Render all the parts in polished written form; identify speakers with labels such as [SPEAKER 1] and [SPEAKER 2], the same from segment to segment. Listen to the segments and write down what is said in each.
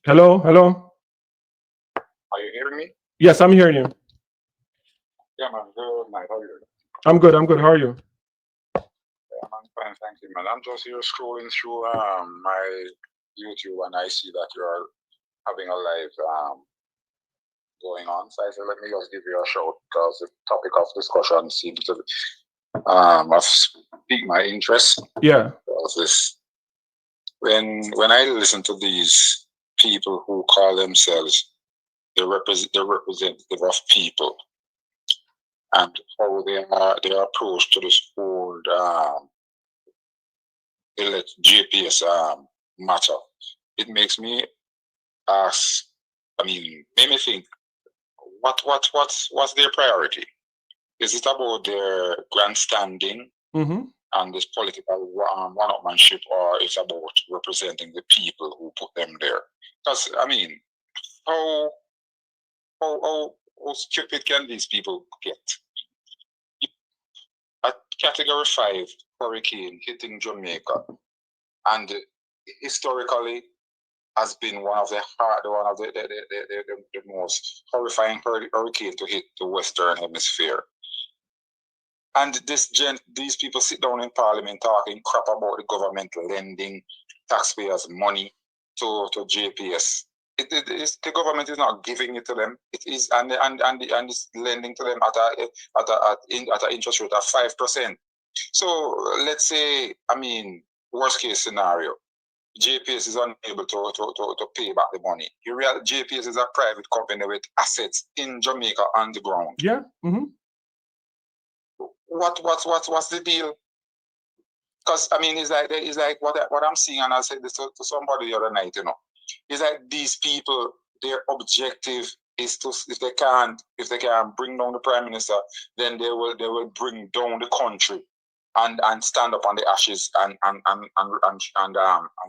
[SPEAKER 1] Hello, hello.
[SPEAKER 2] Are you hearing me?
[SPEAKER 1] Yes, I'm hearing you.
[SPEAKER 2] Yeah, man. Good night. How are you?
[SPEAKER 1] I'm good. I'm good. How are you?
[SPEAKER 2] Yeah, man. Fine, thank you, man. I'm just here scrolling through my YouTube and I see that you're having a live going on. So I said, let me just give you a shout because the topic of discussion seems to have piqued my interest.
[SPEAKER 1] Yeah.
[SPEAKER 2] Because this, when I listen to these people who call themselves the representative of people and how their approach to this whole GPS matter. It makes me ask. I mean, made me think. What's their priority? Is it about their grandstanding
[SPEAKER 1] Mm-hmm.
[SPEAKER 2] and this political one-upmanship, or it's about representing the people who put them there? Because I mean, how how stupid can these people get? A Category 5 hurricane hitting Jamaica, and historically has been one of the most horrifying hurricane to hit the Western Hemisphere. And these people sit down in Parliament talking crap about the government lending taxpayers' money to JPS. The government is not giving it to them. It is and it's lending to them at an interest rate of 5%. So let's say, I mean, worst case scenario, JPS is unable to pay back the money. JPS is a private company with assets in Jamaica on the ground.
[SPEAKER 1] Yeah. Mm-hmm.
[SPEAKER 2] What's the deal? Because I mean, it's like what I'm seeing, and I said this to somebody the other night. It's like these people, their objective is to, if they can bring down the prime minister, then they will bring down the country and stand up on the ashes and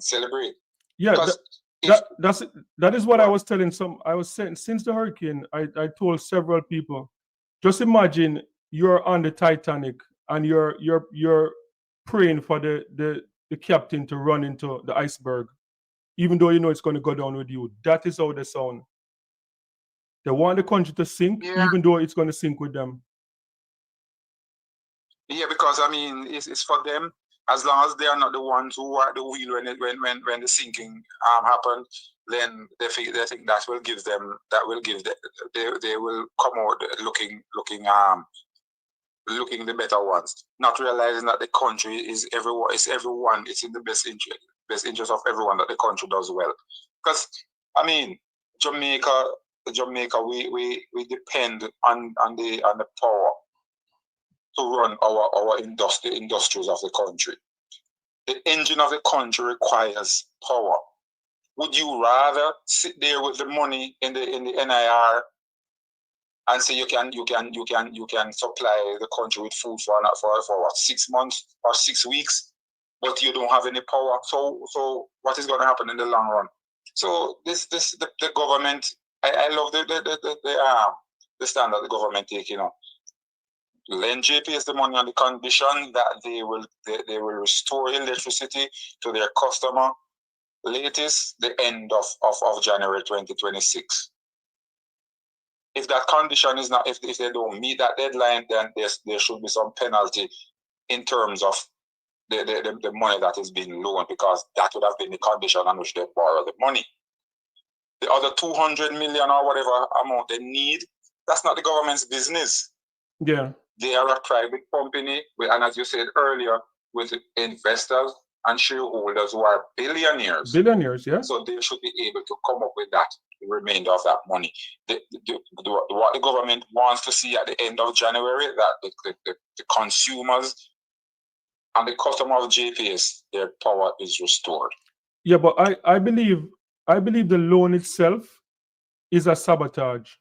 [SPEAKER 2] celebrate.
[SPEAKER 1] Yeah.
[SPEAKER 2] Because
[SPEAKER 1] That is what I was telling some. I was saying since the hurricane, I told several people, just imagine you're on the Titanic and you're praying for the captain to run into the iceberg, even though you know it's going to go down with you. That is how they sound. They want the country to sink,
[SPEAKER 2] yeah,
[SPEAKER 1] even though it's going to sink with them.
[SPEAKER 2] yeah, because I mean, it's for them. As long as they are not the ones who are the wheel when the sinking happened, then they think that will give them they will come out looking the better ones, not realizing that the country is everyone. It's in the best interest of everyone that the country does well. Because I mean, Jamaica, Jamaica, we depend on the power to run our industries of the country. The engine of the country requires power. Would you rather sit there with the money in the NIR and say you can supply the country with food for what, 6 months or 6 weeks, but you don't have any power? So what is going to happen in the long run? So the government. I love the stand that the government take. Lend JPS the money on the condition that they will restore electricity to their customer latest the end of January 2026. If that condition is not, if they don't meet that deadline, then there should be some penalty in terms of the money that is being loaned, because that would have been the condition on which they borrow the money. The other 200 million or whatever amount they need, that's not the government's business.
[SPEAKER 1] Yeah.
[SPEAKER 2] They are a private company, and as you said earlier, with investors and shareholders who are billionaires.
[SPEAKER 1] Billionaires. Yeah.
[SPEAKER 2] So they should be able to come up with that, the remainder of that money. What the government wants to see at the end of January, that the consumers and the customer of JPS, their power is restored.
[SPEAKER 1] Yeah, but I believe the loan itself is a sabotage.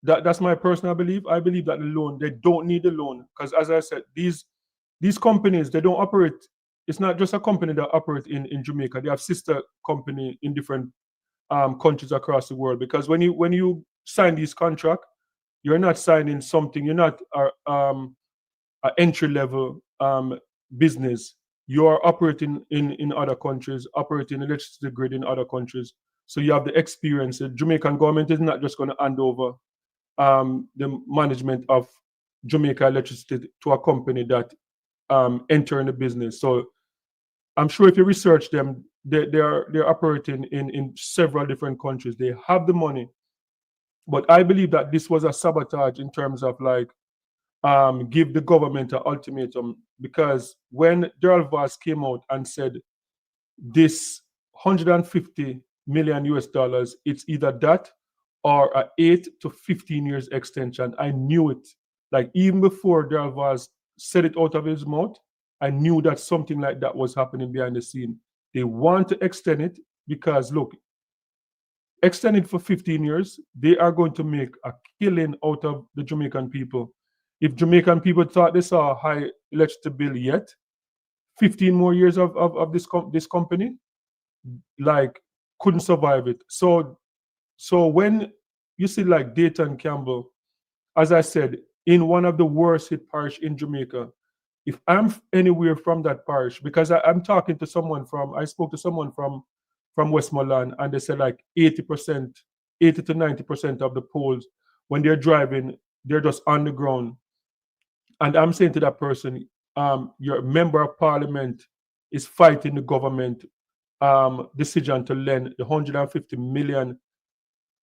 [SPEAKER 1] That's my personal belief. I believe that the loan, they don't need the loan, because as I said, these companies, they don't operate. It's not just a company that operate in Jamaica. They have sister company in different countries across the world. Because when you sign this contract, you're not signing something. You're not a entry level business. You are operating in other countries, operating electricity grid in other countries. So you have the experience. The Jamaican government is not just going to hand over the management of Jamaica Electricity to a company that enter in the business. So I'm sure if you research them, they're operating in several different countries. They have the money, but I believe that this was a sabotage in terms of like give the government an ultimatum, because when Daryl Voss came out and said this 150 million US dollars, it's either that or a 8 to 15 years extension. I knew it. Like even before Daryl Voss said it out of his mouth, I knew that something like that was happening behind the scene. They want to extend it because look, extend it for 15 years, they are going to make a killing out of the Jamaican people. If Jamaican people thought they saw a high electricity bill yet, 15 more years of this company, like couldn't survive it. So when you see like Dayton Campbell, as I said, in one of the worst hit parish in Jamaica, if I'm anywhere from that parish, because I'm talking to someone I spoke to someone from Westmoreland, and they said like 80%, 80 to 90% of the poles, when they're driving, they're just on the ground. And I'm saying to that person, your member of parliament is fighting the government decision to lend the 150 million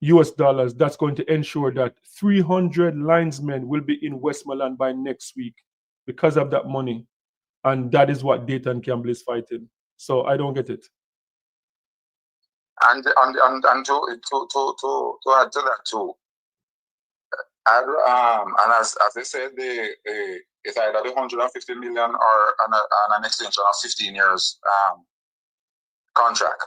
[SPEAKER 1] US dollars that's going to ensure that 300 linesmen will be in Westmoreland by next week because of that money. And that is what Dayton Campbell is fighting. So I don't get it.
[SPEAKER 2] And to add to that too, and as they said, it's either the 150 million or an extension of 15 years contract.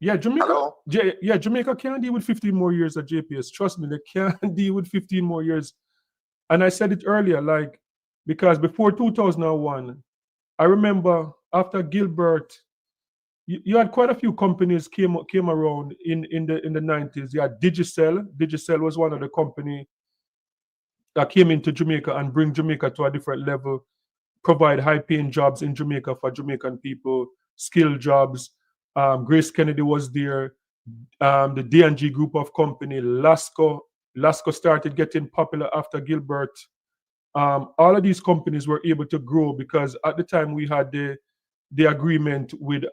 [SPEAKER 1] Yeah, Jamaica.
[SPEAKER 2] Hello?
[SPEAKER 1] Jamaica can't deal with 15 more years at JPS. Trust me, they can't deal with 15 more years. And I said it earlier, like, because before 2001, I remember after Gilbert, you had quite a few companies came around in the 90s. You had Digicel. Digicel was one of the company that came into Jamaica and bring Jamaica to a different level, provide high-paying jobs in Jamaica for Jamaican people, skilled jobs. Grace Kennedy was there. The D&G group of company, Lasco started getting popular after Gilbert. All of these companies were able to grow because at the time we had the agreement with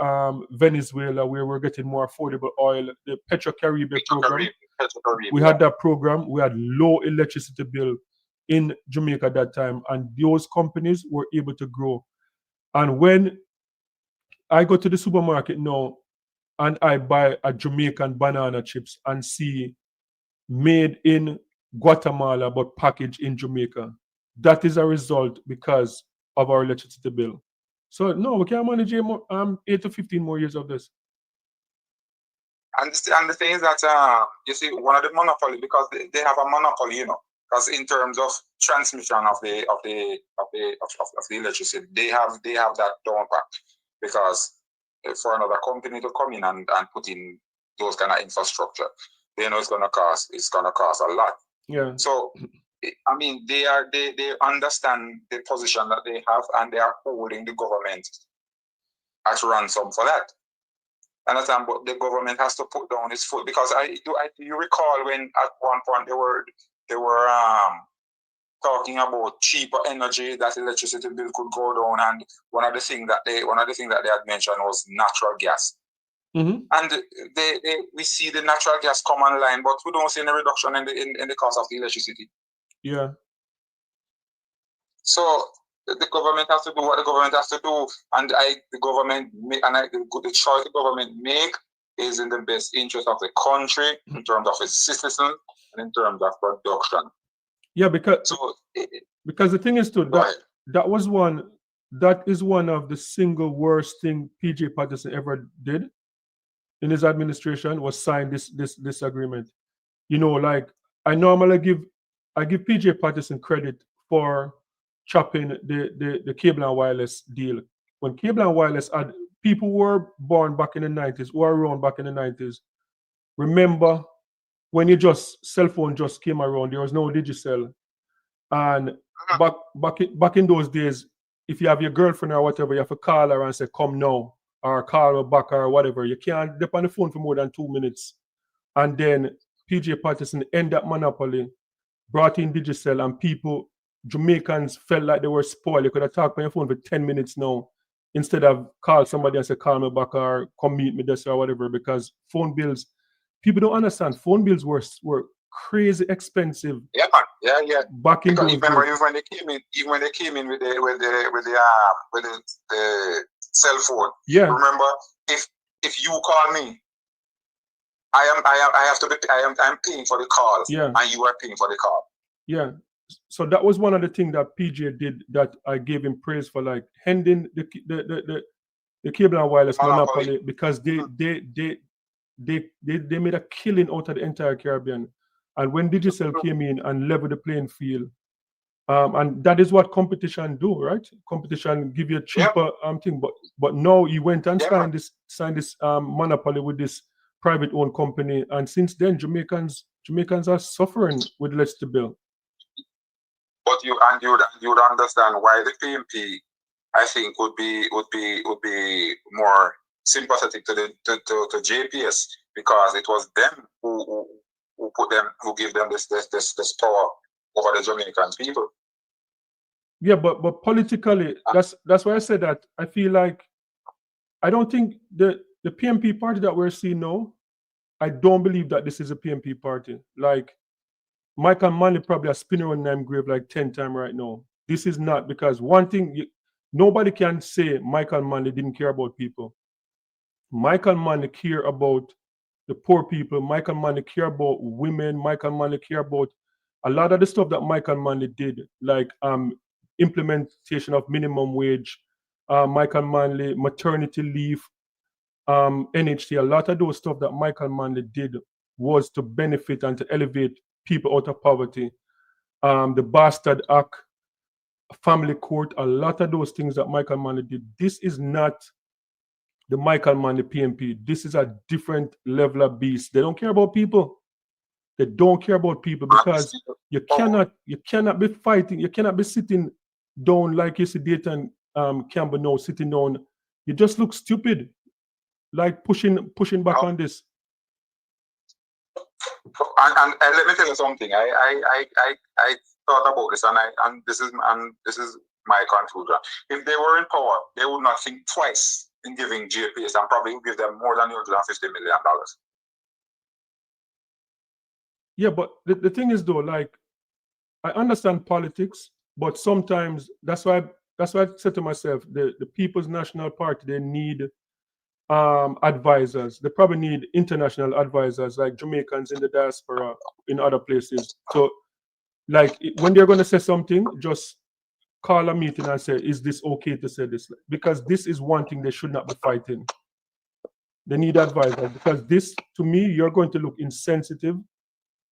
[SPEAKER 1] Venezuela where we're getting more affordable oil, the Petro-Caribbean program. We had that program. We had low electricity bill in Jamaica at that time, and those companies were able to grow. And when I go to the supermarket now and I buy a Jamaican banana chips and see made in Guatemala but packaged in Jamaica, that is a result because of our electricity bill. So no, we can't manage 8 to 15 more years of this.
[SPEAKER 2] And the thing is that you see, one of the monopoly, because they have a monopoly, because in terms of transmission of the electricity, they have that down pat. Because for another company to come in and put in those kind of infrastructure, they know it's gonna cost a lot.
[SPEAKER 1] Yeah.
[SPEAKER 2] So I mean, they understand the position that they have, and they are holding the government at ransom for that. Understand, but the government has to put down its foot, because you recall when at one point they were talking about cheaper energy, that electricity bill could go down, and one of the things that they had mentioned was natural gas.
[SPEAKER 1] Mm-hmm.
[SPEAKER 2] And we see the natural gas come online, but we don't see any reduction in the cost of the electricity.
[SPEAKER 1] Yeah.
[SPEAKER 2] So the government has to do what the government has to do, and the choice the government make is in the best interest of the country, in terms of its citizens, and in terms of production.
[SPEAKER 1] Yeah, because the thing is too, that is one of the single worst thing PJ Patterson ever did in his administration, was sign this agreement. Like I normally give PJ Patterson credit for chopping the cable and wireless deal. When cable and wireless had people who were born back in the 90s, who are around back in the 90s, remember when cell phone just came around, there was no Digicel. And back in those days, if you have your girlfriend or whatever, you have to call her and say, come now. or call me back or whatever. You can't dip on the phone for more than 2 minutes. And then PJ Patterson end that monopoly, brought in Digicel, and people, Jamaicans felt like they were spoiled. You could have talked on your phone for 10 minutes now instead of call somebody and say, call me back or come meet me this or whatever, because phone bills, people don't understand. Phone bills were crazy expensive.
[SPEAKER 2] Yeah, man. Yeah.
[SPEAKER 1] Back in
[SPEAKER 2] Because
[SPEAKER 1] those
[SPEAKER 2] remember,
[SPEAKER 1] days.
[SPEAKER 2] even when they came in with the cell phone.
[SPEAKER 1] Yeah.
[SPEAKER 2] Remember, if you call me, I have to be I'm paying for the calls.
[SPEAKER 1] Yeah.
[SPEAKER 2] And you are paying for the call.
[SPEAKER 1] Yeah. So that was one of the things that PJ did that I gave him praise for, like ending the cable and wireless monopoly, because they made a killing out of the entire Caribbean. And when Digicel came in and leveled the playing field, and that is what competition do, right? Competition give you a cheaper thing, but now he went and signed this monopoly with this private owned company, and since then Jamaicans are suffering with less to bill.
[SPEAKER 2] But you would understand why the PMP, I think, would be more sympathetic to JPS, because it was them who gave them this power over the Jamaican people.
[SPEAKER 1] Yeah, but politically, that's why I said that I feel like I don't think the PMP party that we're seeing now, I don't believe that this is a PMP party. Like Michael Manley probably has spinning on name grave like 10 times right now. This is not, because one thing, nobody can say Michael Manley didn't care about people. Michael Manley care about the poor people. Michael Manley care about women. Michael Manley care about a lot of the stuff that Michael Manley did, like implementation of minimum wage, Michael Manley maternity leave, NHT. A lot of those stuff that Michael Manley did was to benefit and to elevate people out of poverty. The Bastard Act, family court, a lot of those things that Michael Manley did. This is not the Michael Manley PMP. This is a different level of beast. They don't care about people. They don't care about people, because you cannot be fighting. You cannot be sitting down like you see Dayton Campbell now sitting down. You just look stupid, like pushing back on this.
[SPEAKER 2] And let me tell you something. I thought about this, and this is my conclusion. If they were in power, they would not think twice in giving JPS, and probably would give them more than $150 million.
[SPEAKER 1] Yeah, but the thing is though, like, I understand politics, but sometimes that's why I said to myself, the People's National Party, they need advisors. They probably need international advisors, like Jamaicans in the diaspora in other places. So, like, when they're going to say something, just call a meeting and say, is this okay to say this? Because this is one thing they should not be fighting. They need advisors, because this, to me, you're going to look insensitive.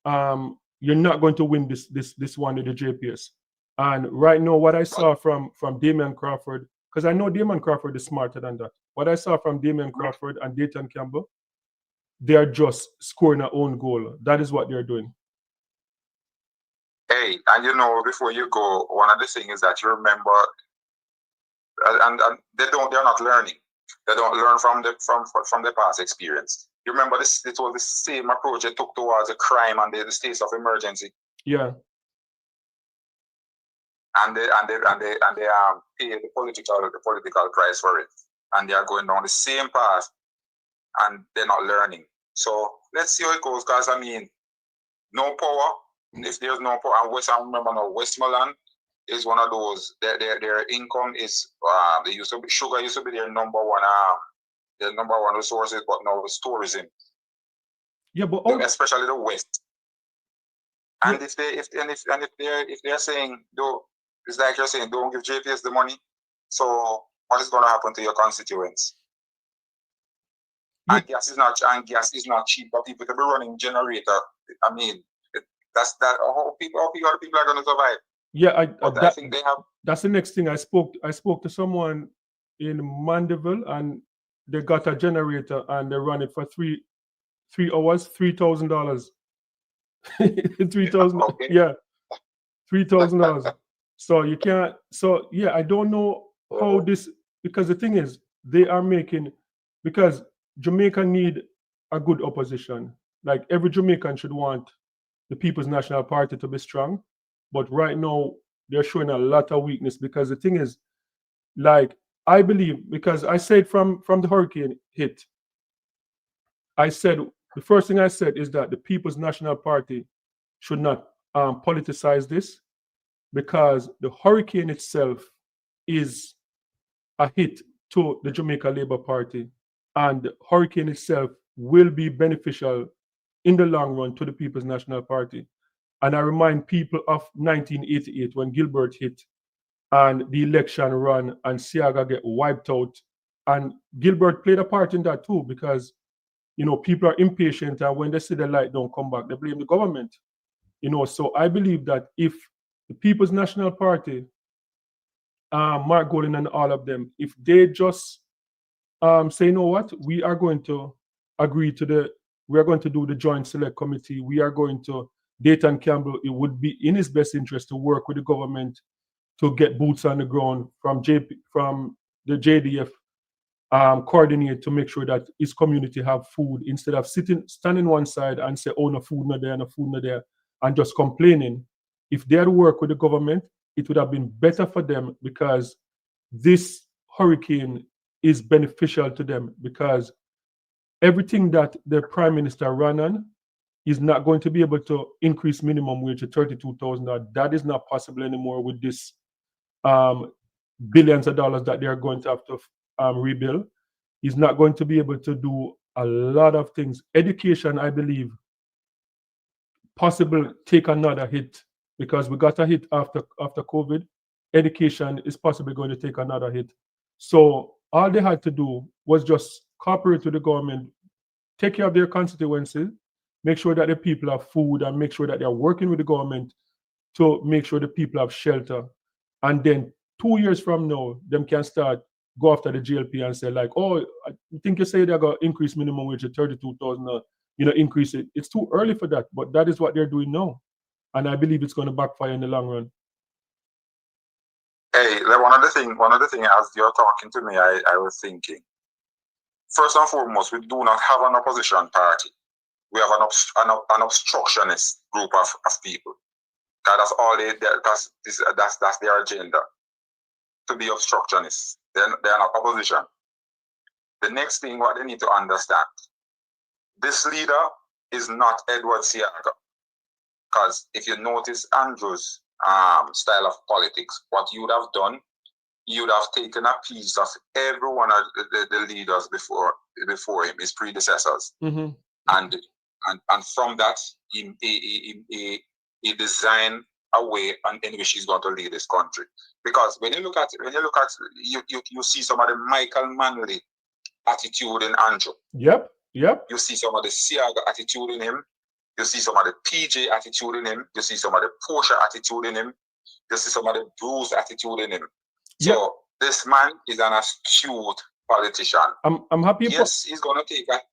[SPEAKER 1] You're not going to win this one with the JPS. And right now, what I saw from Damian Crawford, because I know Damian Crawford is smarter than that. What I saw from Damian Crawford and Dayton Campbell, they are just scoring their own goal. That is what they're doing.
[SPEAKER 2] Hey, and before you go, one of the things is that you remember, and they're not learning. They don't learn from the past experience. You remember this? It was the same approach they took towards the crime and the states of emergency.
[SPEAKER 1] Yeah.
[SPEAKER 2] And they pay the political price for it, and they are going down the same path, and they're not learning. So let's see how it goes, because no power. If there's no power, and remember now, Westmoreland is one of those. Their income is sugar used to be their number one resources, but now it's tourism.
[SPEAKER 1] Yeah, but
[SPEAKER 2] especially the West. And if they're saying, though, it's like you're saying, don't give JPS the money. So what is going to happen to your constituents? And gas is not cheap, but people can be running generator. How people are going to survive.
[SPEAKER 1] Yeah,
[SPEAKER 2] I think they have.
[SPEAKER 1] That's the next thing. I spoke to someone in Mandeville, and they got a generator and they run it for 3 hours, $3,000. 3,000.
[SPEAKER 2] Okay.
[SPEAKER 1] Yeah, $3,000. So you can't. So yeah, I don't know how this, because the thing is, they are making, because Jamaica need a good opposition. Like every Jamaican should want the People's National Party to be strong, but right now they're showing a lot of weakness because the thing is, like I believe, because I said from the hurricane hit, I said the first thing I said is that the People's National Party should not politicize this because the hurricane itself is a hit to the Jamaica Labour Party, and the hurricane itself will be beneficial in the long run to the People's National Party. And I remind people of 1988 when Gilbert hit and the election run and Siaga get wiped out. And Gilbert played a part in that too because, people are impatient and when they see the light don't come back, they blame the government. So I believe that if the People's National Party, Mark Golden and all of them, if they just say, you know what, we are going to we are going to do the joint select committee. We are going to, Dayton Campbell, it would be in his best interest to work with the government to get boots on the ground from the JDF, coordinate to make sure that his community have food instead of standing one side and say, oh, no food not there, no food not there, and just complaining. If they had worked with the government, it would have been better for them because this hurricane is beneficial to them because everything that the prime minister ran on is not going to be able to increase minimum wage to 32,000. That is not possible anymore with this billions of dollars that they are going to have to rebuild. He's not going to be able to do a lot of things. Education, I believe, possible take another hit because we got a hit after COVID. Education is possibly going to take another hit. So all they had to do was just cooperate with the government, take care of their constituencies, make sure that the people have food, and make sure that they're working with the government to make sure the people have shelter. And then 2 years from now, them can start go after the GLP and say like, oh, I think you say they're going to increase minimum wage to 32,000, increase it. It's too early for that, but that is what they're doing now. And I believe it's going to backfire in the long run.
[SPEAKER 2] Hey, one of the things as you're talking to me, I was thinking, first and foremost, we do not have an opposition party. We have an obstructionist group of people. That's all that's their agenda, to be obstructionists. They're not opposition. The next thing what they need to understand, this leader is not Edward Siaga. Because if you notice Andrew's style of politics, what you would have done, you would have taken a piece of every one of the leaders before him, his predecessors.
[SPEAKER 1] Mm-hmm.
[SPEAKER 2] And from that, he designed a way in which he's going to lead this country. Because when you look at you see some of the Michael Manley attitude in Andrew.
[SPEAKER 1] Yep.
[SPEAKER 2] You see some of the Siaga attitude in him. You see some of the PJ attitude in him. You see some of the Portia attitude in him. You see some of the Bruce attitude in him. So this man is an astute politician.
[SPEAKER 1] I'm happy.
[SPEAKER 2] Yes, he's going to take that.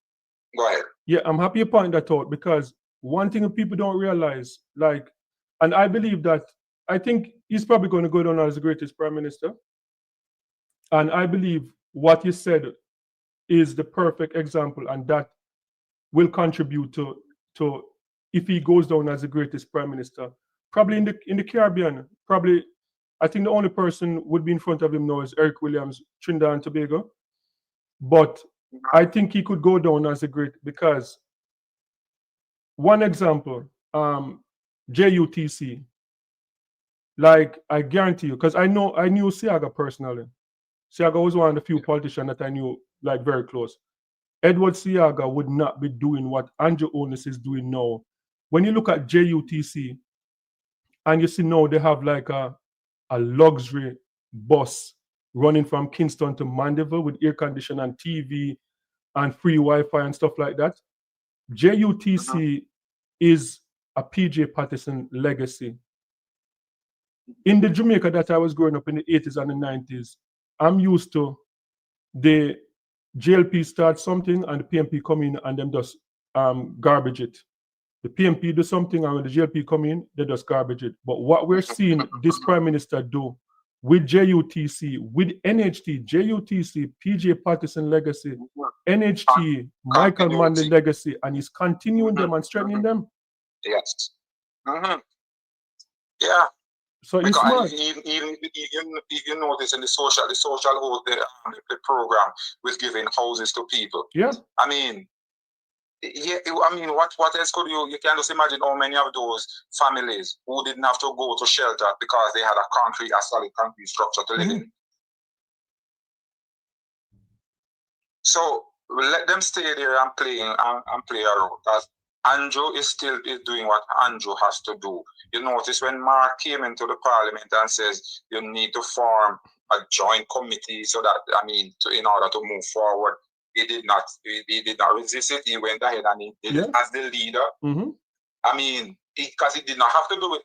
[SPEAKER 2] Go ahead.
[SPEAKER 1] Yeah, I'm happy you point that out because one thing people don't realize, and I believe that, I think he's probably going to go down as the greatest prime minister. And I believe what you said is the perfect example, and that will contribute to if he goes down as the greatest prime minister. Probably in the Caribbean, probably I think the only person would be in front of him now is Eric Williams, Trinidad and Tobago. But I think he could go down as a great, because one example, JUTC, like I guarantee you, because I knew Siaga personally. Siaga was one of the few politicians that I knew like very close. Edward Siaga would not be doing what Andrew Onis is doing now. When you look at JUTC, and you see now they have like a luxury bus running from Kingston to Mandeville with air conditioning and TV and free Wi-Fi and stuff like that. JUTC is a PJ Patterson legacy. In the Jamaica that I was growing up in the 80s and the 90s, I'm used to the JLP start something and the PMP come in and them just garbage it. The PMP do something and when the JLP come in, they just garbage it. But what we're seeing this prime minister do with JUTC, with NHT, JUTC, PJ Patterson legacy, NHT, Michael Manley legacy, and he's continuing them and strengthening them.
[SPEAKER 2] Yes. Yeah.
[SPEAKER 1] So he's smart.
[SPEAKER 2] Even you notice in the social the program was giving houses to people.
[SPEAKER 1] Yeah.
[SPEAKER 2] I mean, what else could you can just imagine how many of those families who didn't have to go to shelter because they had a solid concrete structure to live in. So let them stay there and play a role. Because Andrew is doing what Andrew has to do. You notice when Mark came into the parliament and says you need to form a joint committee so that in order to move forward, he did not resist it. He went ahead and he did it as the leader. Because he did not have to do it,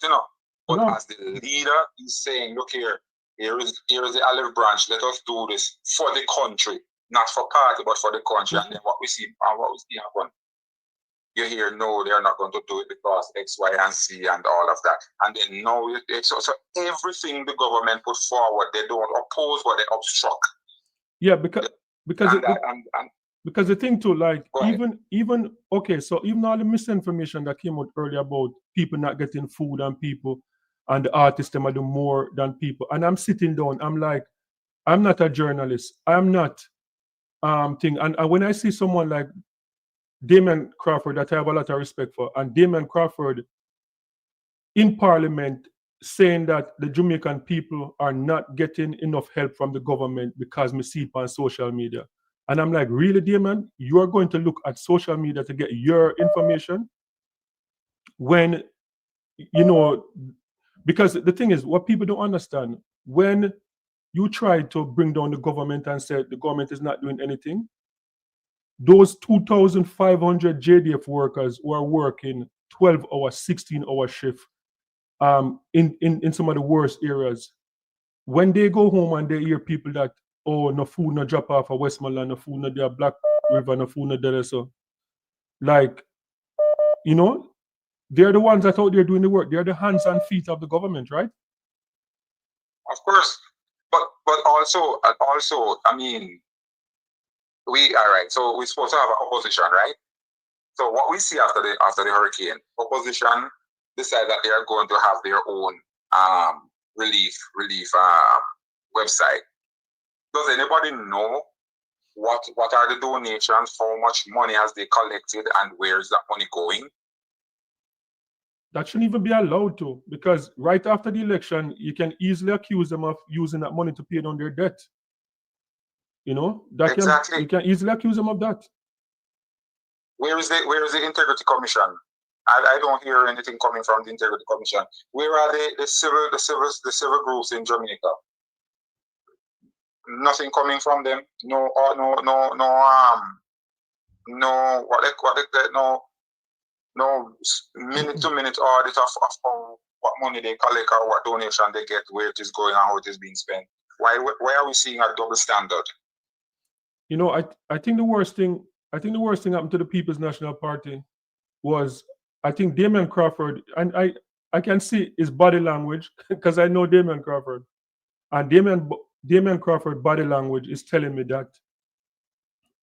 [SPEAKER 2] But as the leader, he's saying, look here is the olive branch. Let us do this for the country. Not for party, but for the country. And then what we see happen, you hear, no, they're not going to do it because X, Y, and Z and all of that. And then no, so everything the government put forward, they don't oppose, but they obstruct.
[SPEAKER 1] Yeah, because the thing too, like even okay, so even all the misinformation that came out earlier about people not getting food and people and the artists them are doing more than people. And I'm sitting down, I'm like, I'm not a journalist. I'm not thing. And when I see someone like Damon Crawford that I have a lot of respect for, and Damon Crawford in Parliament saying that the Jamaican people are not getting enough help from the government because we see it on social media. And I'm like, really, Damon? You are going to look at social media to get your information? When, because the thing is, what people don't understand, when you try to bring down the government and say the government is not doing anything, those 2,500 JDF workers who are working 12-hour, 16-hour shift in some of the worst areas, when they go home and they hear people that, oh, no food, no drop off at Westmoreland, no food, no there, Black River, no food, no there, so, like, they're the ones that out there doing the work. They're the hands and feet of the government, right?
[SPEAKER 2] Of course. But also, so we're supposed to have an opposition, right? So what we see after the hurricane, opposition decide that they are going to have their own relief website. Does anybody know what are the donations, how much money has they collected, and where is that money going?
[SPEAKER 1] That shouldn't even be allowed to, because right after the election, you can easily accuse them of using that money to pay down their debt.
[SPEAKER 2] Exactly.
[SPEAKER 1] You can easily accuse them of that.
[SPEAKER 2] Where is the Integrity Commission? I don't hear anything coming from the Integrity Commission. Where are the civil groups in Jamaica? Nothing coming from them. No minute-to-minute audit of what money they collect or what donation they get, where it is going and how it is being spent. Why are we seeing a double standard?
[SPEAKER 1] I think the worst thing happened to the People's National Party was, I think Damon Crawford, and I can see his body language because I know Damon Crawford, and Damon Crawford body language is telling me that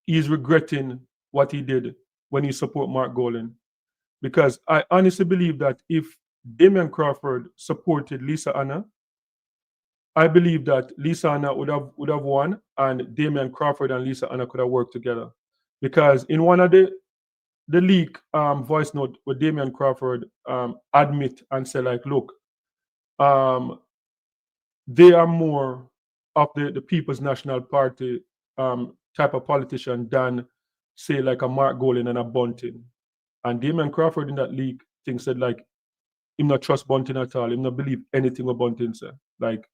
[SPEAKER 1] he's regretting what he did when he support Mark Golan. Because I honestly believe that if Damon Crawford supported Lisa Anna, I believe that Lisa Anna would have won, and Damon Crawford and Lisa Anna could have worked together. Because in one of the leak voice note where Damon Crawford admit and say, like, look, they are more of the People's National Party type of politician than, say, like a Mark Golan and a Bunting. And Damon Crawford in that leak thing said, like, him not trust Bunting at all. Him not believe anything what Bunting said. Like,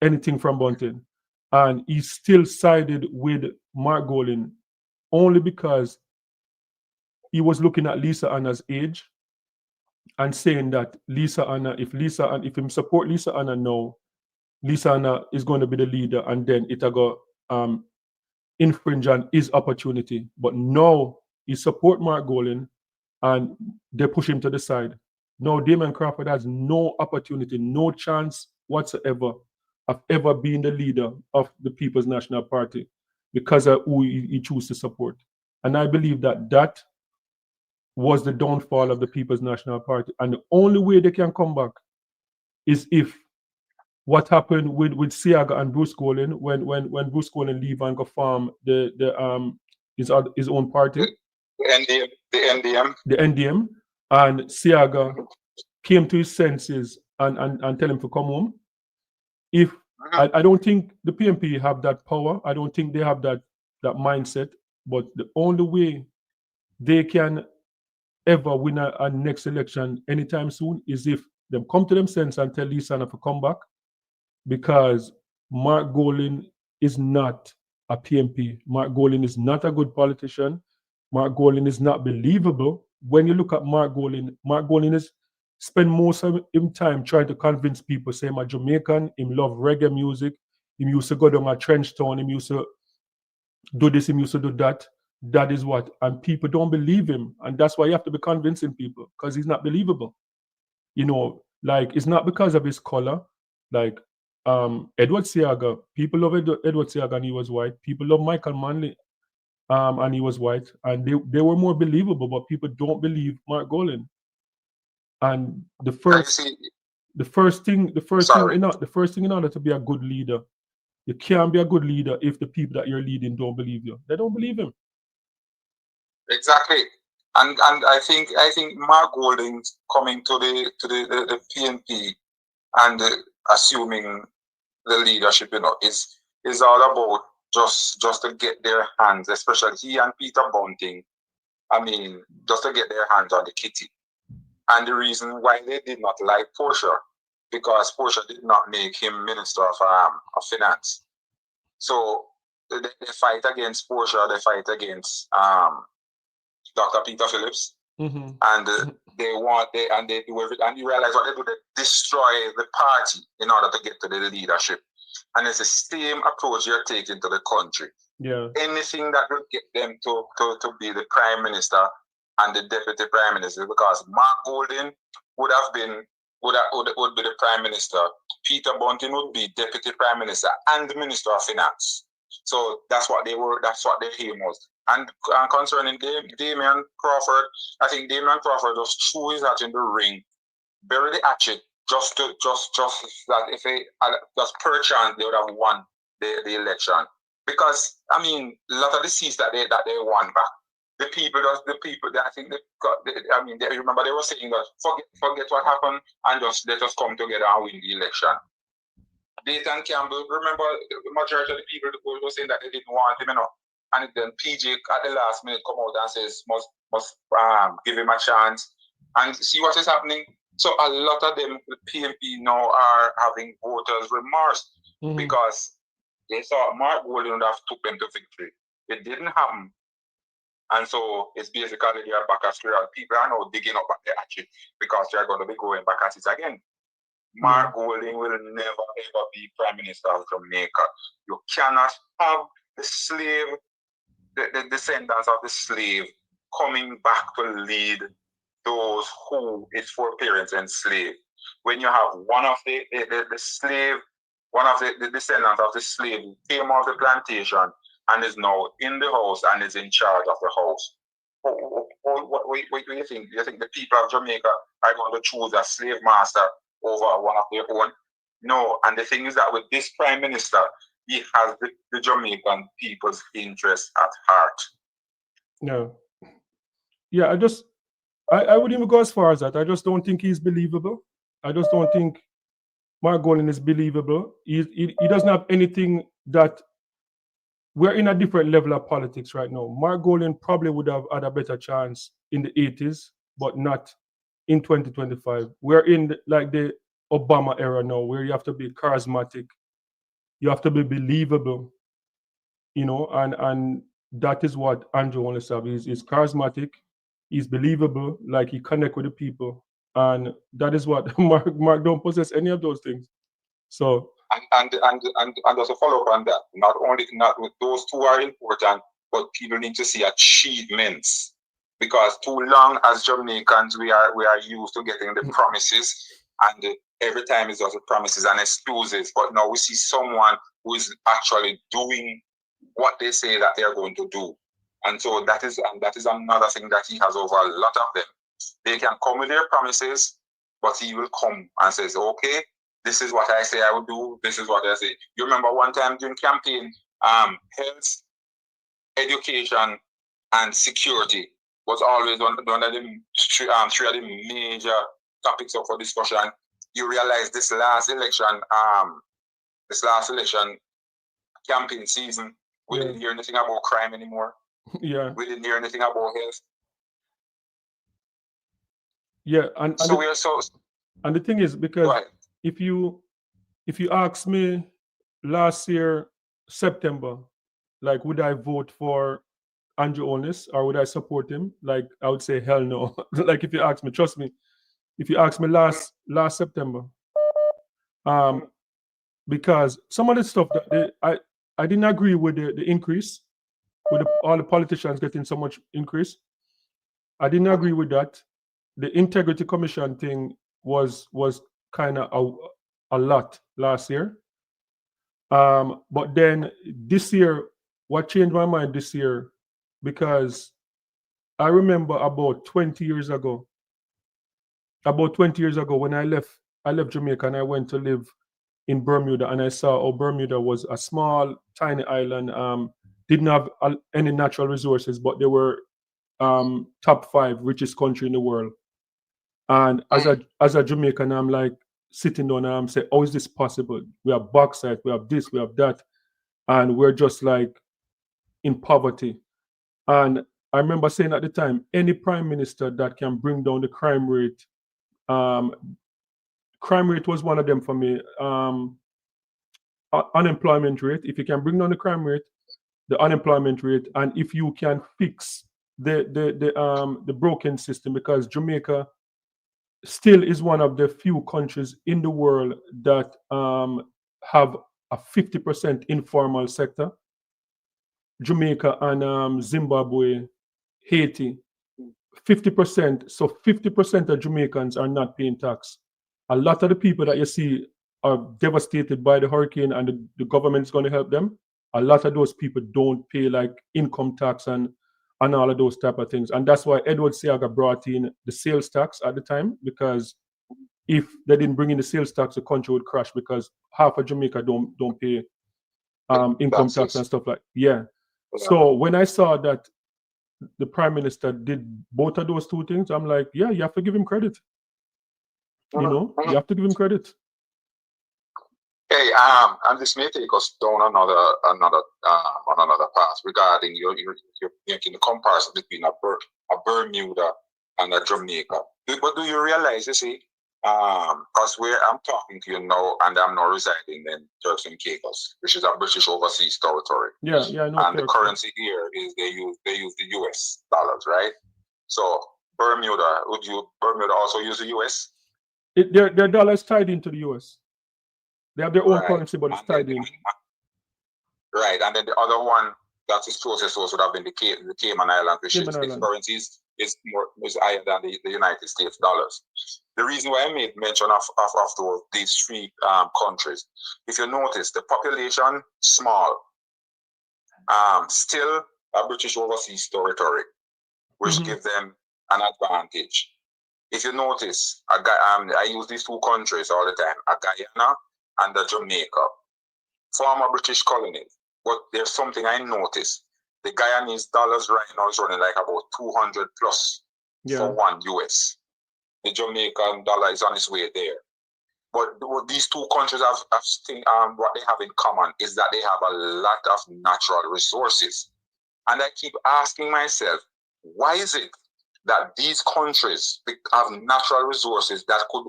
[SPEAKER 1] anything from Bunting. And he still sided with Mark Golan only because he was looking at Lisa Anna's age and saying that Lisa Anna, if him support Lisa Anna now, Lisa Anna is going to be the leader, and then it'll go infringe on his opportunity. But now he support Mark Golan and they push him to the side. Now Damon Crawford has no opportunity, no chance whatsoever have ever been the leader of the People's National Party because of who he chose to support. And I believe that that was the downfall of the People's National Party. And the only way they can come back is if what happened with Siaga and Bruce Golding when Bruce Golding leave and go form his own party, the NDM, and Siaga came to his senses and tell him to come home. If I don't think the PMP have that power, I don't think they have that mindset. But the only way they can ever win a next election anytime soon is if them come to them sense and tell Lisa to come back, because Mark Golding is not a PMP. Mark Golding is not a good politician. Mark Golding is not believable. When you look at Mark Golding is spend most of him time trying to convince people, say, I'm a Jamaican, him love reggae music, him used to go down a trench town, him used to do this, him used to do that. That is what. And people don't believe him. And that's why you have to be convincing people, because he's not believable. Like it's not because of his color. Like Edward Seaga, people love Edward Seaga and he was white. People love Michael Manley and he was white. And they were more believable, but people don't believe Mark Golding. And the first thing in order to be a good leader, you can't be a good leader if the people that you're leading don't believe you. They don't believe him.
[SPEAKER 2] Exactly. And I think Mark Golding coming to the PNP and assuming the leadership, is all about just to get their hands, especially he and Peter Bunting. I mean, just to get their hands on the kitty. And the reason why they did not like Portia, because Portia did not make him Minister of Finance. So they fight against Portia, they fight against Dr. Peter Phillips, and they do everything. And you realize what they do? They destroy the party in order to get to the leadership. And it's the same approach you're taking to the country.
[SPEAKER 1] Yeah.
[SPEAKER 2] Anything that will get them to be the Prime Minister and the Deputy Prime Minister, because Mark Golding would be the Prime Minister, Peter Bunting would be Deputy Prime Minister and Minister of Finance. So that's what their aim was. And concerning Damian Crawford, I think Damian Crawford just threw his hat in the ring, buried the hatchet, just that if they just per chance they would have won the election. Because I mean, a lot of the seats that they won back, the people that I think they got. They remember they were saying that forget what happened and just let us come together and win the election. Dayton Campbell, remember the majority of the people were saying that they didn't want him, and then PJ at the last minute come out and says must give him a chance and see what is happening. So a lot of them, the PMP now are having voters remorse because they thought Mark Golding would have took them to victory. It didn't happen. And so it's basically they are back at square. People are now digging up at the hatchet because they are going to be going back at it again. Mark Golding will never ever be Prime Minister of Jamaica. You cannot have the slave, the descendants of the slave coming back to lead those who its foreparents enslaved. When you have one of the slave, one of the descendants of the slave came off the plantation and is now in the house and is in charge of the house. What do you think? Do you think the people of Jamaica are going to choose a slave master over one of their own? No. And the thing is that with this Prime Minister, he has the Jamaican people's interest at heart.
[SPEAKER 1] No. Yeah, I wouldn't even go as far as that. I just don't think he's believable. I just don't think Mark Golding is believable. He doesn't have anything that. We're in a different level of politics right now. Mark Golding probably would have had a better chance in the 80s, but not in 2025. We're in the Obama era now, where you have to be charismatic, you have to be believable, and that is what Andrew wants to have. He's charismatic, he's believable, like he connect with the people, and that is what Mark don't possess any of those things. So
[SPEAKER 2] and also follow up on that. Not with those two are important, but people need to see achievements, because too long as Jamaicans we are used to getting the promises and every time it's just promises and excuses. But now we see someone who is actually doing what they say that they are going to do. And so that is another thing that he has over a lot of them. They can come with their promises, but he will come and says, okay, this is what I say I will do. This is what I say. You remember one time during campaign, health, education, and security was always one of the three of the major topics of for discussion. You realize this last election campaign season, we didn't hear anything about crime anymore.
[SPEAKER 1] Yeah.
[SPEAKER 2] We didn't hear anything about health.
[SPEAKER 1] Yeah,
[SPEAKER 2] so we are so.
[SPEAKER 1] And the thing is, because if you ask me last year September, like would I vote for Andrew Holness or would I support him? Like I would say hell no. Like if you ask me, trust me, if you ask me last September, because some of the stuff that I didn't agree with the increase, with all the politicians getting so much increase. I didn't agree with that. The integrity commission thing was kind of a lot last year. But then this year, what changed my mind this year, because I remember about 20 years ago when I left Jamaica and I went to live in Bermuda, and I saw Bermuda was a small, tiny island, didn't have any natural resources, but they were top 5 richest country in the world. And as a Jamaican, I'm like sitting down and I'm saying, how is this possible? We have bauxite, we have this, we have that, and we're just like in poverty. And I remember saying at the time, any prime minister that can bring down the crime rate was one of them for me. Unemployment rate, if you can bring down the crime rate, the unemployment rate, and if you can fix the broken system, because Jamaica still is one of the few countries in the world that have a 50% informal sector. Jamaica and Zimbabwe, Haiti, 50%. So 50% of Jamaicans are not paying tax. A lot of the people that you see are devastated by the hurricane and the government is going to help them. A lot of those people don't pay like income tax and all of those type of things. And that's why Edward Seaga brought in the sales tax at the time, because if they didn't bring in the sales tax, the country would crash, because half of Jamaica don't pay income tax and stuff like So when I saw that the prime minister did both of those two things, I'm like, yeah, you have to give him credit. You know, you have to give him credit.
[SPEAKER 2] Hey, and this may take us down another path regarding you're making the comparison between a Bermuda and a Jamaica. But do you realize, you see, because where I'm talking to you now, and I'm now residing in Turks and Caicos, which is a British overseas territory.
[SPEAKER 1] Yeah, I know.
[SPEAKER 2] And the currency here is they use the US dollars, right? So Bermuda, Bermuda also use the US?
[SPEAKER 1] Their dollar is tied into the US. They have their own currency, but it's tied in.
[SPEAKER 2] Right, and then the other one that is closest to us would have been the Cayman Islands, which its currency is higher than the United States dollars. The reason why I made mention of these three countries, if you notice, the population small, still a British overseas territory, which gives them an advantage. If you notice, I use these two countries all the time, a Guyana and a Jamaica, former British colonies. But there's something I noticed. The Guyanese dollars right now is running like about 200 plus for one US. The Jamaican dollar is on its way there. But what these two countries what they have in common is that they have a lot of natural resources. And I keep asking myself, why is it that these countries have natural resources that could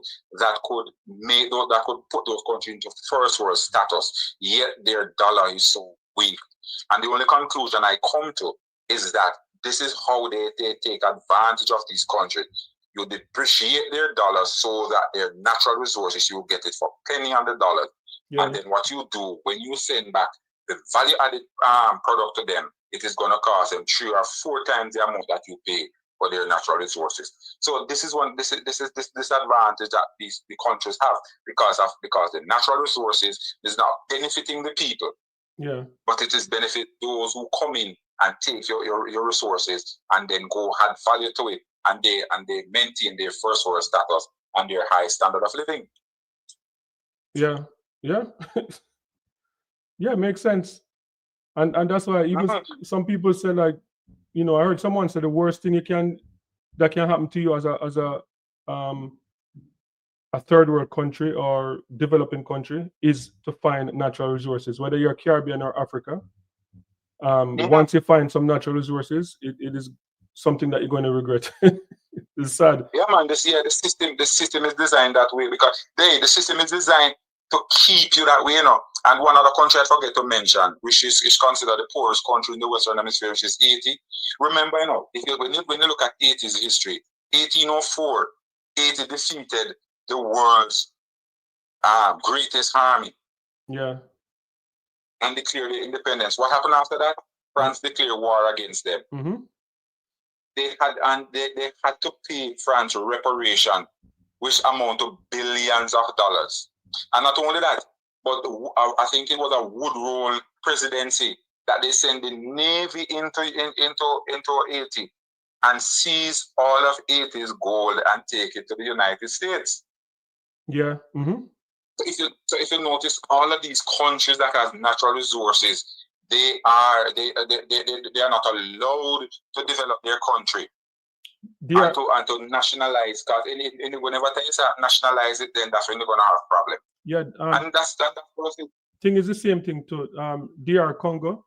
[SPEAKER 2] put those countries into first world status, yet their dollar is so weak? And the only conclusion I come to is that this is how they take advantage of these countries. You depreciate their dollars so that their natural resources, you get it for penny on the dollar. And then what you do when you send back the value added product to them, it is going to cost them 3 or 4 times the amount that you pay for their natural resources. So this is this disadvantage that the countries have because the natural resources is not benefiting the people,
[SPEAKER 1] Yeah.
[SPEAKER 2] but it is benefit those who come in and take your resources and then go add value to it, and they maintain their first world status and their high standard of living.
[SPEAKER 1] Yeah. Yeah. Yeah, makes sense. And that's why even some people say, like, you know, I heard someone say the worst thing that can happen to you as um a third world country or developing country is to find natural resources, whether you're Caribbean or Africa. Once you find some natural resources, it is something that you're going to regret. It's sad.
[SPEAKER 2] Yeah, man. The system is designed that way because the system is designed to keep you that way, you know. And one other country I forget to mention, which is considered the poorest country in the Western Hemisphere, which is Haiti. Remember, you know, when you look at Haiti's history, 1804, Haiti defeated the world's greatest army
[SPEAKER 1] Yeah.
[SPEAKER 2] and declared their independence. What happened after that? France declared war against them.
[SPEAKER 1] Mm-hmm.
[SPEAKER 2] They had to pay France reparation, which amount to billions of dollars. And not only that, but I think it was a Woodrow presidency that they sent the navy into Haiti and seize all of Haiti's gold and take it to the United States.
[SPEAKER 1] Yeah. Mm-hmm.
[SPEAKER 2] So if you notice, all of these countries that have natural resources, they are not allowed to develop their country and to nationalize. Because whenever things are nationalize it, then that's when you're gonna have a problem.
[SPEAKER 1] Yeah.
[SPEAKER 2] And that's
[SPEAKER 1] thing is the same thing to DR Congo,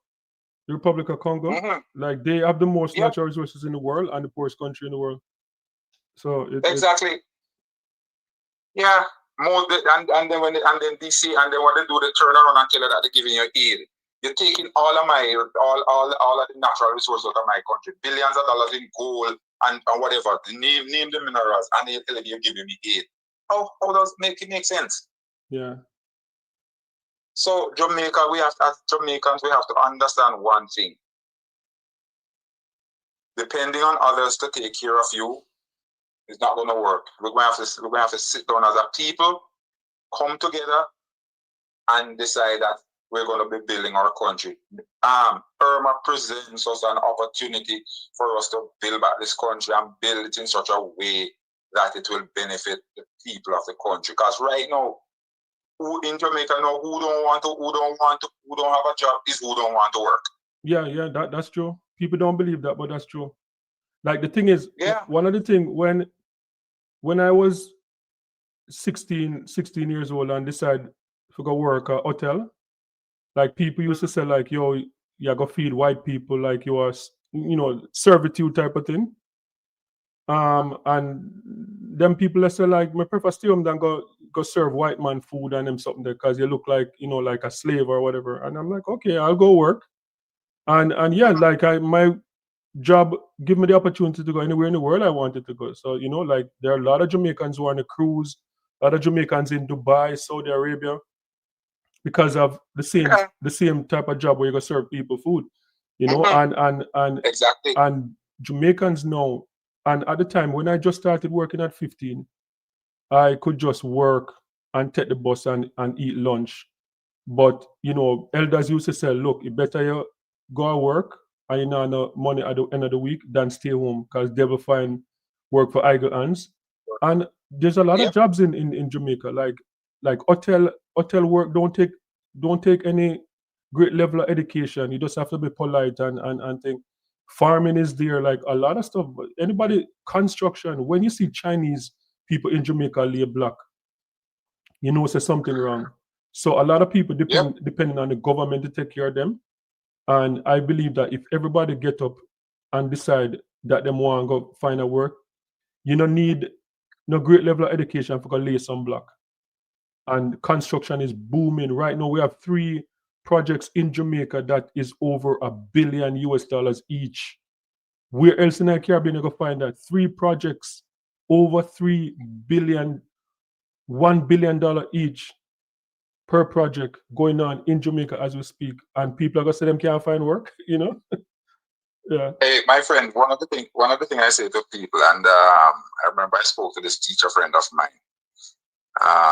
[SPEAKER 1] the Republic of Congo.
[SPEAKER 2] Mm-hmm.
[SPEAKER 1] Like they have the most natural resources in the world and the poorest country in the world. So
[SPEAKER 2] exactly. Yeah. More and then DC and then when they do, they turn around and tell you that they're giving you aid. You're taking all of the natural resources of my country, billions of dollars in gold and whatever. Name the minerals, and they're telling you giving me aid. How does it make sense?
[SPEAKER 1] Yeah.
[SPEAKER 2] So Jamaica, as Jamaicans, we have to understand one thing. Depending on others to take care of you, it's not going to work. We're going to have to sit down as a people, come together, and decide that we're going to be building our country. Irma presents us an opportunity for us to build back this country and build it in such a way that it will benefit the people of the country. Because right now, who in Jamaica know who don't have a job is who don't want to work.
[SPEAKER 1] Yeah, that's true. People don't believe that, but that's true. Like the thing is, one of the things when I was 16 years old and decided to go work at hotel, like people used to say like, yo, you go feed white people like you are, you know, servitude type of thing. And them people that say like, my prefer stay home than go serve white man food and them something there because you look like, you know, like a slave or whatever. And I'm like, okay, I'll go work. And yeah, like my job give me the opportunity to go anywhere in the world I wanted to go. So, you know, like there are a lot of Jamaicans who are on a cruise, a lot of Jamaicans in Dubai, Saudi Arabia, because of the same type of job where you go serve people food, you know, and
[SPEAKER 2] exactly.
[SPEAKER 1] And Jamaicans know. And at the time when I just started working at 15, I could just work and take the bus and eat lunch. But you know, elders used to say, look, it better you go to work and you know no money at the end of the week than stay home because they will find work for idle hands. And there's a lot of jobs in Jamaica, like hotel work don't take any great level of education. You just have to be polite and think. Farming is there, like a lot of stuff. Anybody construction, when you see Chinese people in Jamaica lay block, you know there's something wrong. So a lot of people depending on the government to take care of them. And I believe that if everybody get up and decide that they want to go find a work, you don't need no great level of education for to lay some block. And construction is booming right now. We have 3 projects in Jamaica that is over $1 billion US each. Where else in the Caribbean you go find that 3 projects over 3 billion, $1 billion each per project going on in Jamaica as we speak, and people are gonna say them can't find work, you know? Yeah.
[SPEAKER 2] Hey, my friend, one of the thing I say to people, and I remember I spoke to this teacher friend of mine,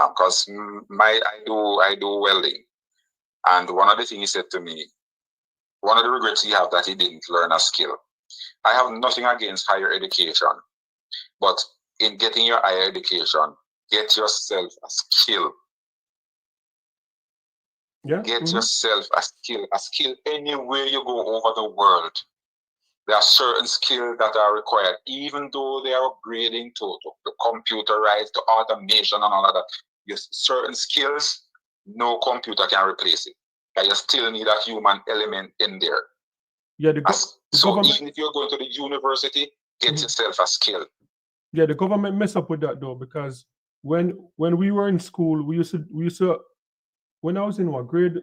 [SPEAKER 2] because I do welding, and one of the things he said to me, one of the regrets he have that he didn't learn a skill. I have nothing against higher education, but in getting your higher education, get yourself a skill.
[SPEAKER 1] Yeah.
[SPEAKER 2] Get yourself a skill anywhere you go over the world. There are certain skills that are required, even though they are upgrading to computerized, to automation and all of that. Yes, certain skills, no computer can replace it. But you still need a human element in there.
[SPEAKER 1] Yeah. The
[SPEAKER 2] So
[SPEAKER 1] government.
[SPEAKER 2] even if you're going to the university, get yourself a skill.
[SPEAKER 1] Yeah, the government mess up with that though, because when we were in school, we used to when I was in what grade,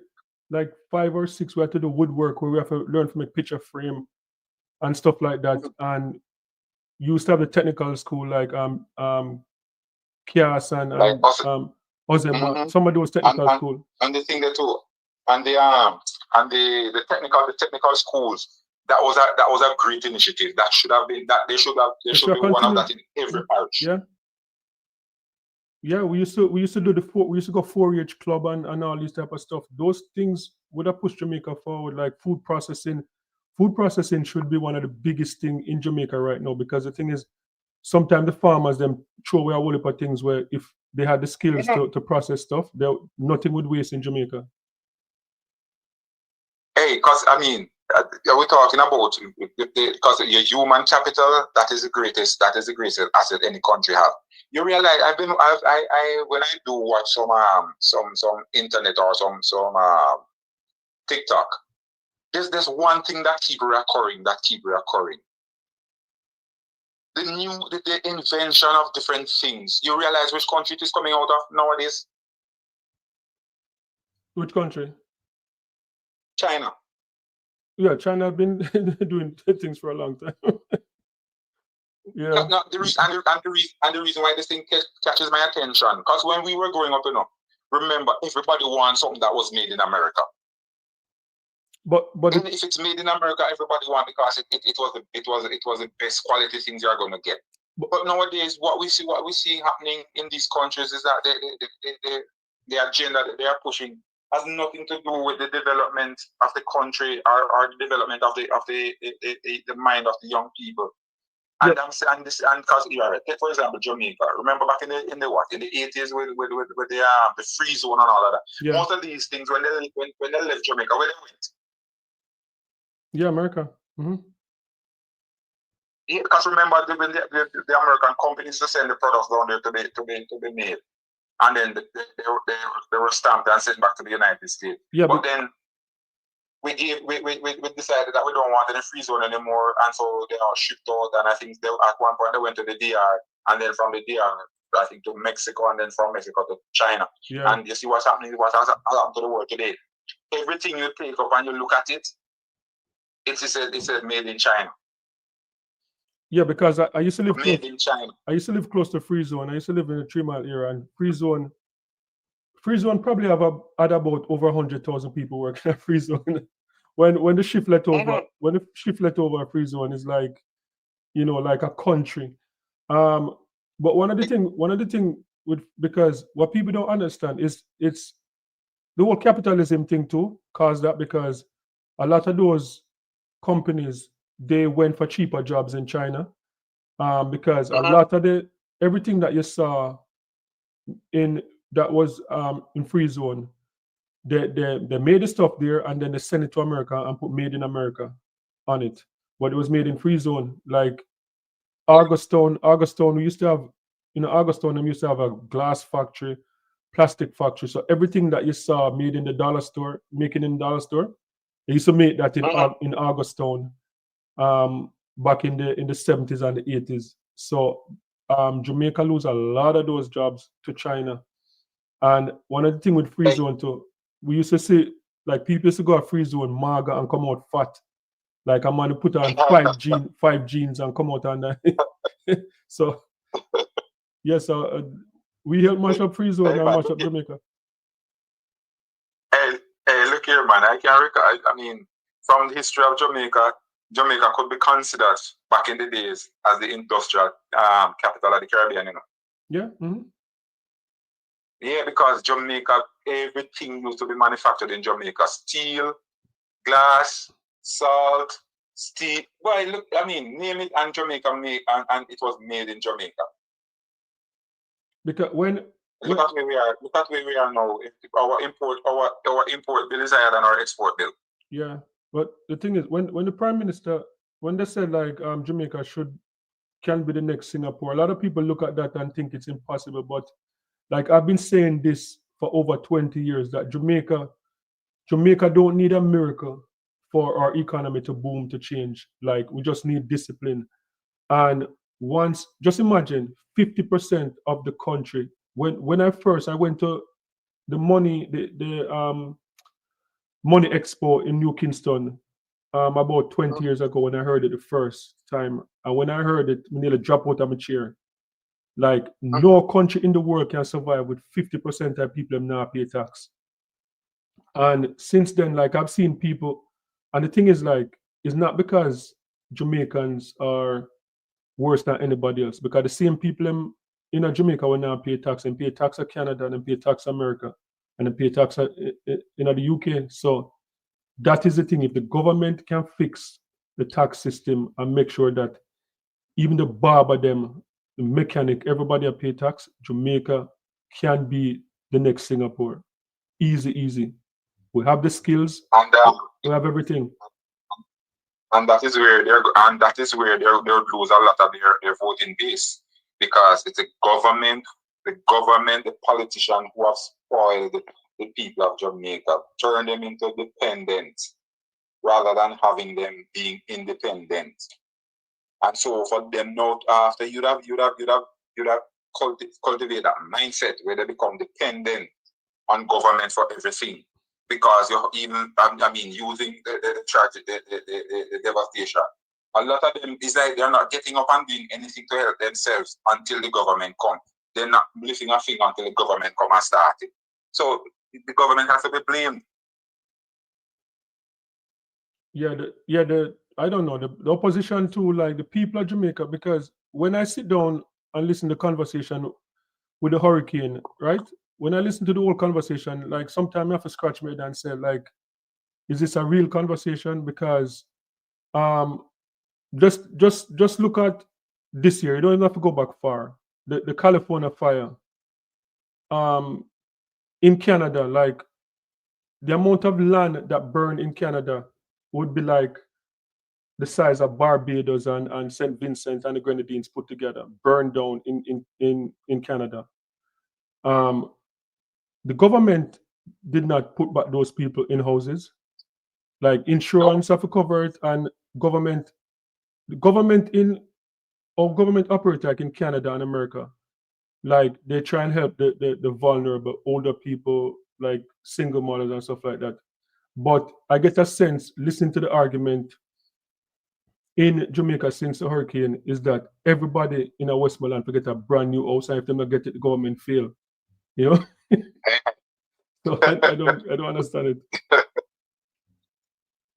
[SPEAKER 1] like 5 or 6, we had to do woodwork where we have to learn from a picture frame and stuff like that. And you used to have the technical school like Kias
[SPEAKER 2] Like
[SPEAKER 1] and
[SPEAKER 2] us.
[SPEAKER 1] Ozema,
[SPEAKER 2] Mm-hmm.
[SPEAKER 1] some of those
[SPEAKER 2] and,
[SPEAKER 1] technical
[SPEAKER 2] and
[SPEAKER 1] school.
[SPEAKER 2] and the thing that too, and the technical schools, that was a great initiative. That should have been that there
[SPEAKER 1] It
[SPEAKER 2] should
[SPEAKER 1] should
[SPEAKER 2] be
[SPEAKER 1] have
[SPEAKER 2] one of
[SPEAKER 1] continued.
[SPEAKER 2] that in every parish.
[SPEAKER 1] Yeah. Yeah, we used to do we used to go 4-H club and all this type of stuff. Those things would have pushed Jamaica forward, like food processing. Food processing should be one of the biggest thing in Jamaica right now, because the thing is, sometimes the farmers them throw away a whole heap of things where if they had the skills
[SPEAKER 2] Mhm.
[SPEAKER 1] to process stuff, there nothing would waste in Jamaica.
[SPEAKER 2] Hey, because I mean, we're talking about because your human capital, that is the greatest asset any country have. You realize I when I do watch some internet or some TikTok, there's one thing that keep recurring, the invention of different things. You realize which country it is coming out of nowadays?
[SPEAKER 1] Which country?
[SPEAKER 2] China.
[SPEAKER 1] Yeah, China have been doing things for a long time. Yeah.
[SPEAKER 2] And the reason why this thing catches my attention, because when we were growing up, remember, everybody wants something that was made in America.
[SPEAKER 1] But
[SPEAKER 2] And if it's made in America, everybody wants, because it was the best quality things you're going to get. But nowadays, what we see happening in these countries is that the agenda that they are pushing has nothing to do with the development of the country, or the development of the mind of the young people. And
[SPEAKER 1] yeah,
[SPEAKER 2] I'm saying this, and because take for example Jamaica. Remember back in the 80s with the free zone and all of that.
[SPEAKER 1] yeah,
[SPEAKER 2] Most of these things, when they left Jamaica, where they went.
[SPEAKER 1] yeah, America. Hmm.
[SPEAKER 2] Yeah, because remember the American companies to send the products down there to be made, and then they were stamped and sent back to the United States.
[SPEAKER 1] Yeah,
[SPEAKER 2] but then we decided that we don't want any free zone anymore, and so they are shipped out. And I think at one point they went to the DR, and then from the DR, I think to Mexico, and then from Mexico to China.
[SPEAKER 1] yeah,
[SPEAKER 2] And you see what's happening, what has happened to the world today. Everything you take up and you look at it, it says made in China.
[SPEAKER 1] yeah. Because I used to live
[SPEAKER 2] Made
[SPEAKER 1] close.
[SPEAKER 2] in China.
[SPEAKER 1] I used to live close to Free Zone. I used to live in the 3 Mile area, and Free Zone probably had about over 100,000 people working at Free Zone. When the shift let over, when the shift let over Free Zone is like, like a country. Um, but one of the thing with, because what people don't understand is it's the whole capitalism thing too caused that, because a lot of those companies, they went for cheaper jobs in China, because a lot of the everything that you saw in that was in Free Zone, they made the stuff there and then they sent it to America and put made in America on it. But it was made in Free Zone. Like Augustone, we used to have, Augustone, we used to have a glass factory, plastic factory. So everything that you saw made in the dollar store, making in the dollar store, they used to make that in Augustone, back in the 70s and the 80s. So Jamaica lose a lot of those jobs to China. And one of the thing with Free Zone too, we used to see, like, people used to go to Free Zone maga and come out fat. Like a man who put on five jeans and come out on that. So yes, we help mash up Free Zone
[SPEAKER 2] Hey,
[SPEAKER 1] and
[SPEAKER 2] man,
[SPEAKER 1] mash up Jamaica.
[SPEAKER 2] hey, look here, man. I can recall. I mean, from the history of Jamaica, Jamaica could be considered back in the days as the industrial capital of the Caribbean, you know.
[SPEAKER 1] Yeah.
[SPEAKER 2] Yeah, because Jamaica, everything used to be manufactured in Jamaica. Steel, glass, salt, steel. Well, look, I mean, name it, and Jamaica made, and it was made in Jamaica.
[SPEAKER 1] Because
[SPEAKER 2] look at where we are. Look at where we are now. Our import bill is higher than our export bill.
[SPEAKER 1] Yeah, but the thing is, when the prime minister, when they said like Jamaica can be the next Singapore, a lot of people look at that and think it's impossible. But like I've been saying this for over 20 years, that Jamaica don't need a miracle for our economy to boom, to change. Like we just need discipline. And once, just imagine 50% of the country. When I went to the Money Expo in New Kingston about 20 years ago when I heard it the first time. And when I heard it, I nearly dropped out of my chair. Like no country in the world can survive with 50% of people not pay tax. And since then, like I've seen people, and the thing is like, it's not because Jamaicans are worse than anybody else, because the same people in Jamaica will now pay tax, and pay tax in Canada, and pay tax in America, and then pay tax in the UK. So that is the thing. If the government can fix the tax system and make sure that even the barber, them, the mechanic, everybody pay tax, Jamaica can be the next Singapore. Easy, easy. We have the skills.
[SPEAKER 2] And
[SPEAKER 1] we have everything.
[SPEAKER 2] And that is where they'll lose a lot of their voting base, because it's the politician who have spoiled the people of Jamaica, turn them into dependent rather than having them being independent. And so for them not after you'd have cultivate that mindset where they become dependent on government for everything. Because you're even, using the devastation. A lot of them is like they're not getting up and doing anything to help themselves until the government come. They're not lifting a finger until the government come and start it. So the government has to be blamed.
[SPEAKER 1] I don't know, the opposition to like the people of Jamaica, because when I sit down and listen to the conversation with the hurricane, right? When I listen to the whole conversation, like sometimes I have to scratch my head and say, like, is this a real conversation? Because just look at this year. You don't even have to go back far. The California fire. In Canada, like the amount of land that burned in Canada would be like the size of Barbados and St. Vincent and the Grenadines put together, burned down in Canada. The government did not put back those people in houses. Like insurance have to cover it, and the government operate like in Canada and America. Like they try and help the vulnerable, older people, like single mothers and stuff like that. But I get a sense, listening to the argument in Jamaica since the hurricane, is that everybody in a Westmoreland to get a brand new house, and if they don't get it, the government fail. You know? So I don't understand it.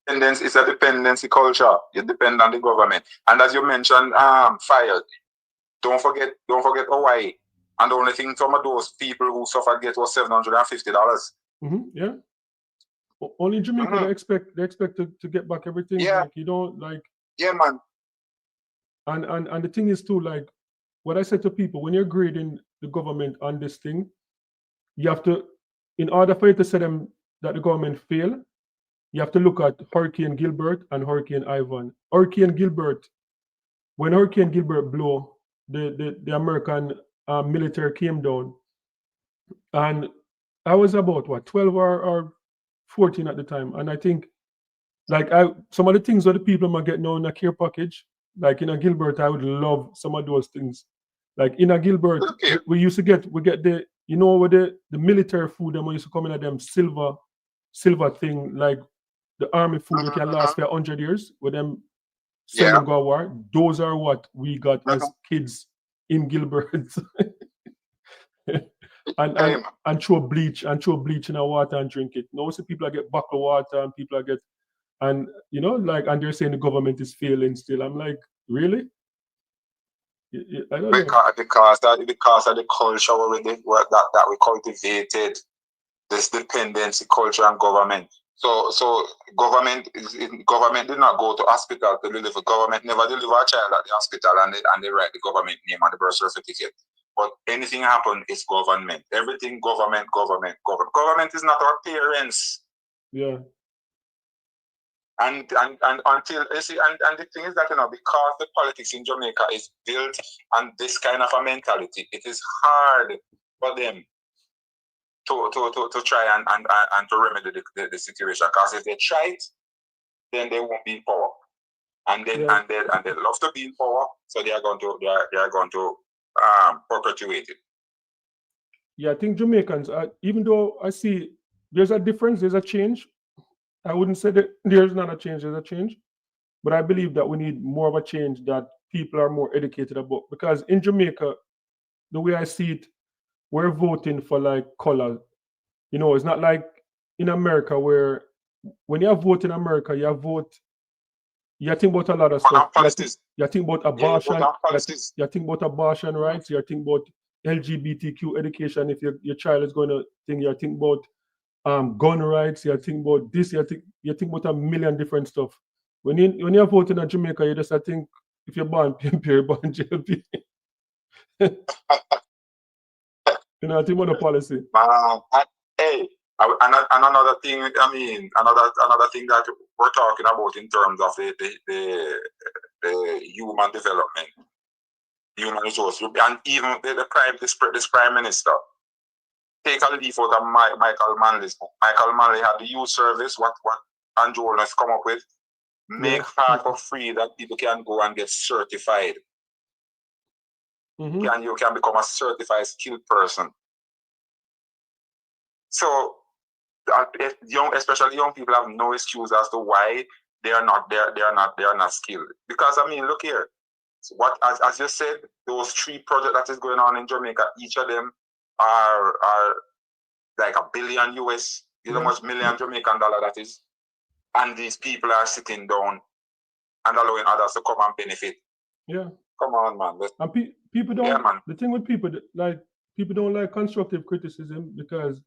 [SPEAKER 2] It's a dependency culture. You depend on the government. And as you mentioned, fire. Don't forget Hawaii. And the only thing some of those people who suffered get was $750.
[SPEAKER 1] Yeah. Only in Jamaica they expect to get back everything.
[SPEAKER 2] Yeah.
[SPEAKER 1] Like you don't like.
[SPEAKER 2] Yeah, man.
[SPEAKER 1] And the thing is too, like what I said to people, when you're grading the government on this thing, you have to, in order for you to say them that the government failed, you have to look at Hurricane Gilbert and Hurricane Ivan. Hurricane Gilbert, when Hurricane Gilbert blew, the American military came down, and I was about what 12 or 14 at the time, and I think like some of the things that the people might get now in a care package, like in a Gilbert, I would love some of those things. Like in a Gilbert, we used to get the with the military food, them used to come in at them silver thing, like the army food that can last for 100 years with them selling go war. Those are what we got as kids in Gilbert. and throw bleach in our water and drink it. Now see people that get bottled water and people that get And like, and they're saying the government is failing still. I'm like, really? I don't know.
[SPEAKER 2] Because of the culture that we cultivated, this dependency culture and government. So government did not go to hospital to deliver. Government never deliver a child at the hospital, and they write the government name on the birth certificate. But anything happen, it's government. Everything government. Government is not our parents.
[SPEAKER 1] Yeah.
[SPEAKER 2] And until you see, and the thing is that because the politics in Jamaica is built on this kind of a mentality, it is hard for them to try and to remedy the situation. Because if they try it, then they won't be in power, and then
[SPEAKER 1] Yeah.
[SPEAKER 2] and they love to be in power, so they are going to perpetuate it.
[SPEAKER 1] Yeah, I think Jamaicans, even though I see there's a difference, there's a change. I wouldn't say that there's not a change, there's a change. But I believe that we need more of a change that people are more educated about. Because in Jamaica, the way I see it, we're voting for like color. It's not like in America where when you vote in America, you think about a lot of stuff. You think about abortion, you think about abortion rights, you think about LGBTQ education. If your child is going to think, you think about gun rights, you think about this, you think about a million different stuff. When you're voting in Jamaica, you just I think if you're born PMP, you're born JLP. I think about the policy.
[SPEAKER 2] Hey, and another thing. I mean, another thing that we're talking about in terms of the human development, human resource, and even this prime minister. Take a leaf out of Michael Manley's book. Michael Manley had the youth service. What Andrew has come up with. Make hard for free that people can go and get certified.
[SPEAKER 1] Mm-hmm.
[SPEAKER 2] You can become a certified skilled person. So, especially young people have no excuse as to why they are not skilled. Because I mean, look here. What as you said, those 3 projects that is going on in Jamaica, each of them are like $1 billion US. You know how much million Jamaican dollar that is? And these people are sitting down and allowing others to come and benefit.
[SPEAKER 1] Yeah.
[SPEAKER 2] Come on, man.
[SPEAKER 1] And people don't.
[SPEAKER 2] Yeah, man.
[SPEAKER 1] The thing with people don't like constructive criticism because,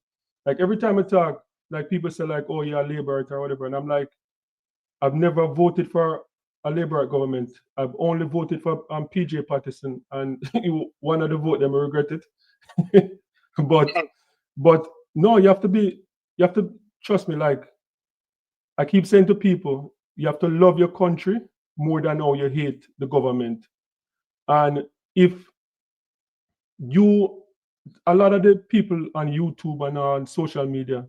[SPEAKER 1] like, every time I talk, like, people say like, "Oh, you're a Labour or whatever," and I'm like, I've never voted for a Labour government. I've only voted for PJ Patterson, and one of the vote them I regret it. but no, you have to trust me. Like I keep saying to people, you have to love your country more than how you hate the government. And if a lot of the people on YouTube and on social media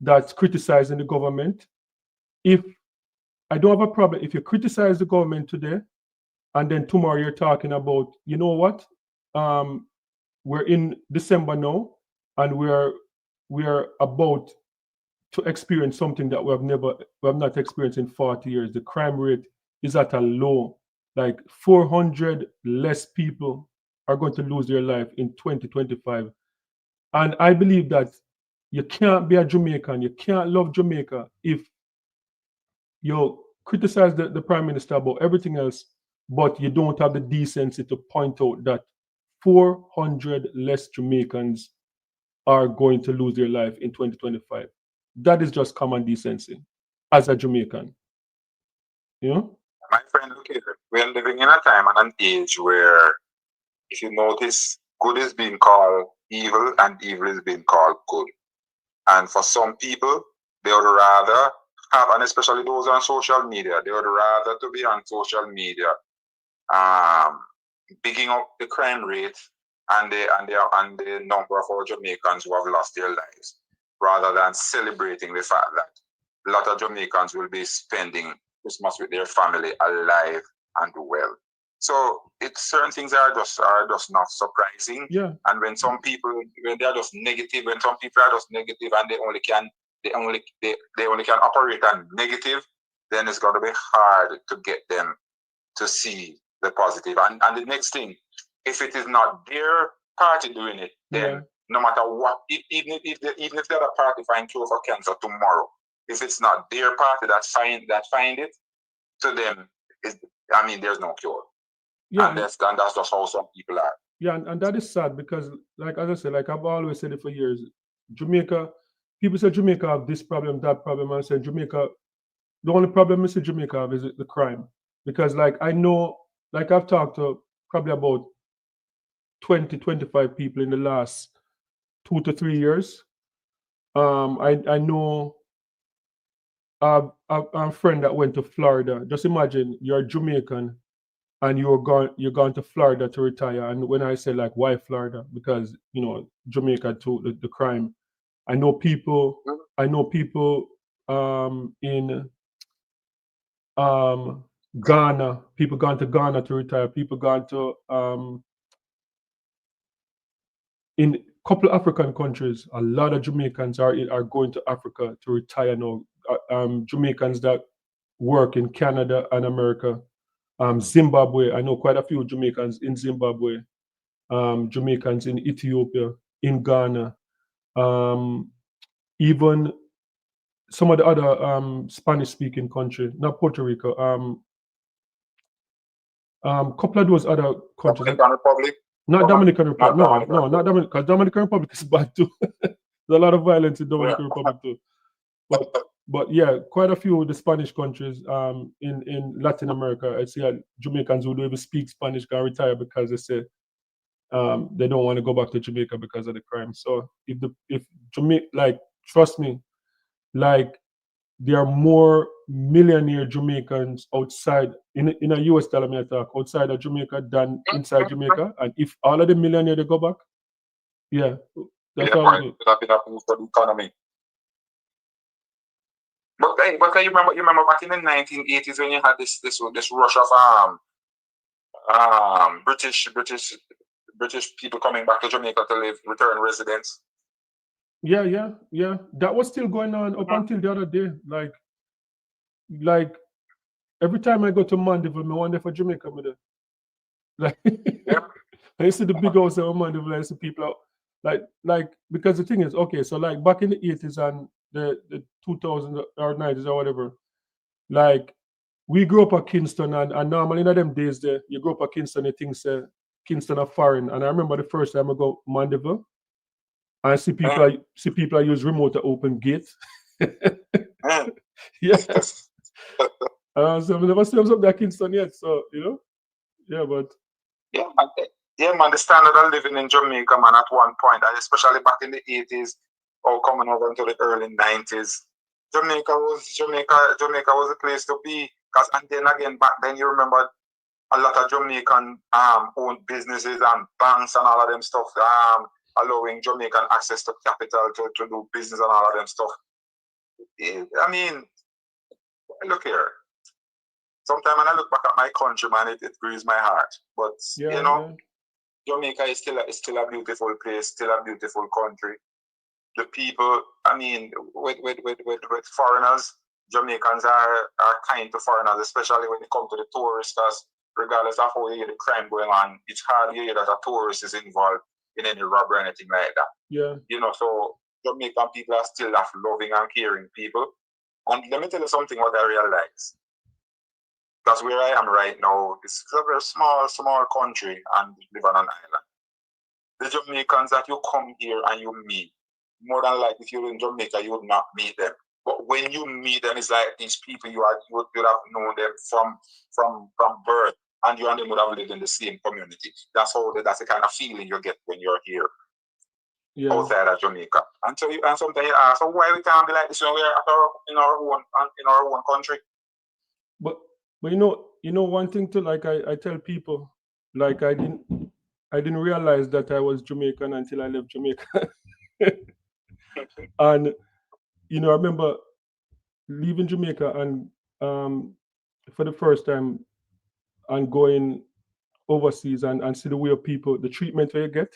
[SPEAKER 1] that's criticizing the government, if I don't have a problem if you criticize the government today and then tomorrow you're talking about, you know what? We're in December now and we are about to experience something that we have not experienced in 40 years. The crime rate is at a low. Like 400 less people are going to lose their life in 2025. And I believe that you can't be a Jamaican, you can't love Jamaica if you criticize the prime minister about everything else, but you don't have the decency to point out that 400 less Jamaicans are going to lose their life in 2025. That is just common decency as a Jamaican.
[SPEAKER 2] My friend, look here. We're living in a time and an age where, if you notice, good is being called evil and evil is being called good. And for some people, they would rather have, and especially those on social media, they would rather to be on social media, bigging up the crime rate and the number of our Jamaicans who have lost their lives, rather than celebrating the fact that a lot of Jamaicans will be spending Christmas with their family alive and well. So it's certain things are just not surprising.
[SPEAKER 1] Yeah.
[SPEAKER 2] And when some people when they are just negative, when some people are just negative and they only can operate on negative, then it's gonna be hard to get them to see the positive. And the next thing, if it is not their party doing it, then no matter what, even if the other party find cure for cancer tomorrow, if it's not their party that find it, to them, there's no cure.
[SPEAKER 1] Yeah,
[SPEAKER 2] And that's just how some people are.
[SPEAKER 1] yeah, and that is sad because, like as I said, like I've always said it for years, Jamaica, people say Jamaica have this problem, that problem. I say Jamaica, the only problem I see Jamaica have is the crime. Because like I know, like I've talked to probably about 20, 25 people in the last 2 to 3 years. I know a friend that went to Florida. Just imagine you're Jamaican and you're gone to Florida to retire. And when I say like why Florida, because Jamaica too the crime. I know people. I know people in Ghana. People gone to Ghana to retire. People gone to in a couple of African countries. A lot of Jamaicans are going to Africa to retire now. Jamaicans that work in Canada and America. Zimbabwe, I know quite a few Jamaicans in Zimbabwe, Jamaicans in Ethiopia, in Ghana, even some of the other Spanish-speaking country, not Puerto Rico, couple of those other countries.
[SPEAKER 2] Dominican Republic?
[SPEAKER 1] Not Dominican Republic.
[SPEAKER 2] Not Dominican
[SPEAKER 1] No, not Dominican, because Dominican Republic is bad too. There's a lot of violence in Dominican Republic too. But yeah, quite a few of the Spanish countries in Latin America, I see Jamaicans who don't even speak Spanish can retire because they say they don't want to go back to Jamaica because of the crime. So if Jamaica, like, trust me, like there are more millionaire Jamaicans outside in a US dollar me talk outside of Jamaica than inside Jamaica. And if all of the millionaire they go back, yeah, that's all I need.
[SPEAKER 2] That been for the economy. But you remember back in the 1980s when you had this rush of British people coming back to Jamaica to live, return residents.
[SPEAKER 1] Yeah. That was still going on up until the other day. Like every time I go to Mandeville, I wonder for Jamaica with it. Like I see the big house in Mandeville, I see people out. Like because the thing is, okay, so like back in the 80s and the 2000s or 90s or whatever, like we grew up at Kingston and normally in them days there, you grow up at Kingston, you think Kingston are foreign. And I remember the first time I go Mandeville, I see people use remote to open gates. Yeah. So we never seen something at Kingston yet. So yeah, but
[SPEAKER 2] man, the standard of living in Jamaica, man, at one point, and especially back in the 80s or coming over into the early 90s, Jamaica was a place to be. And then again, back then, you remember a lot of Jamaican owned businesses and banks and all of them stuff, allowing Jamaican access to capital to do business and all of them stuff. I mean, look here. Sometimes when I look back at my country, man, it grieves my heart. But Jamaica is still a beautiful place, still a beautiful country. The people, I mean, with foreigners, Jamaicans are kind to foreigners, especially when it comes to the tourists. Because regardless of how you hear the crime going on, it's hard to hear that a tourist is involved in any robbery or anything like that.
[SPEAKER 1] Yeah.
[SPEAKER 2] So Jamaican people are still loving and caring people. And let me tell you something what I realize. Because where I am right now, it's a very small country and live on an island. The Jamaicans that you come here and you meet, more than likely if you're in Jamaica, you would not meet them. But when you meet them, it's like these people you would have known them from birth, and you and them would have lived in the same community. That's the kind of feeling you get when you're here outside of Jamaica. And sometimes you ask, so why we can't be like this when we're in our own country?
[SPEAKER 1] But one thing too, like I tell people, like I didn't realize that I was Jamaican until I left Jamaica. And I remember leaving Jamaica and for the first time and going overseas and see the way of people, the treatment that you get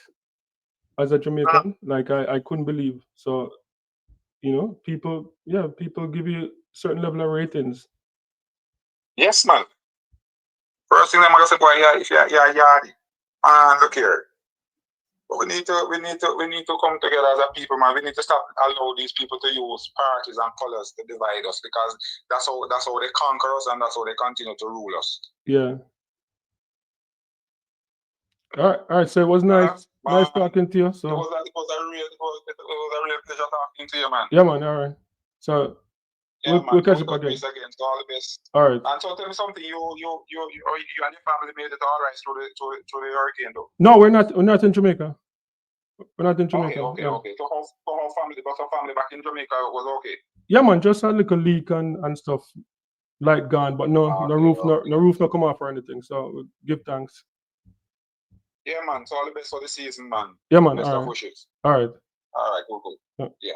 [SPEAKER 1] as a Jamaican, like I couldn't believe. So, people give you certain level of ratings.
[SPEAKER 2] Yes, man. First thing I'm gonna say, boy, if you're yardy, look here. We need to come together as a people, man. We need to stop allow these people to use parties and colors to divide us, because that's how they conquer us, and that's how they continue to rule us.
[SPEAKER 1] Yeah. All right. So it was nice talking to you. So
[SPEAKER 2] it was a real pleasure talking to you, man.
[SPEAKER 1] Yeah, man. All right. So we'll catch up again.
[SPEAKER 2] Again. So all the best.
[SPEAKER 1] All right.
[SPEAKER 2] And so tell me something. You and your family made it all right through the hurricane, though.
[SPEAKER 1] No, we're not in Jamaica. We're not in Jamaica.
[SPEAKER 2] Okay. So how family back in Jamaica was okay?
[SPEAKER 1] Yeah, man. Just a little leak and stuff, light gone, but no roof no come off or anything. So give thanks.
[SPEAKER 2] Yeah, man. So all the best for the season, man.
[SPEAKER 1] Yeah, man.
[SPEAKER 2] Best
[SPEAKER 1] All
[SPEAKER 2] of
[SPEAKER 1] right.
[SPEAKER 2] wishes.
[SPEAKER 1] All right.
[SPEAKER 2] All right. Cool. Yeah.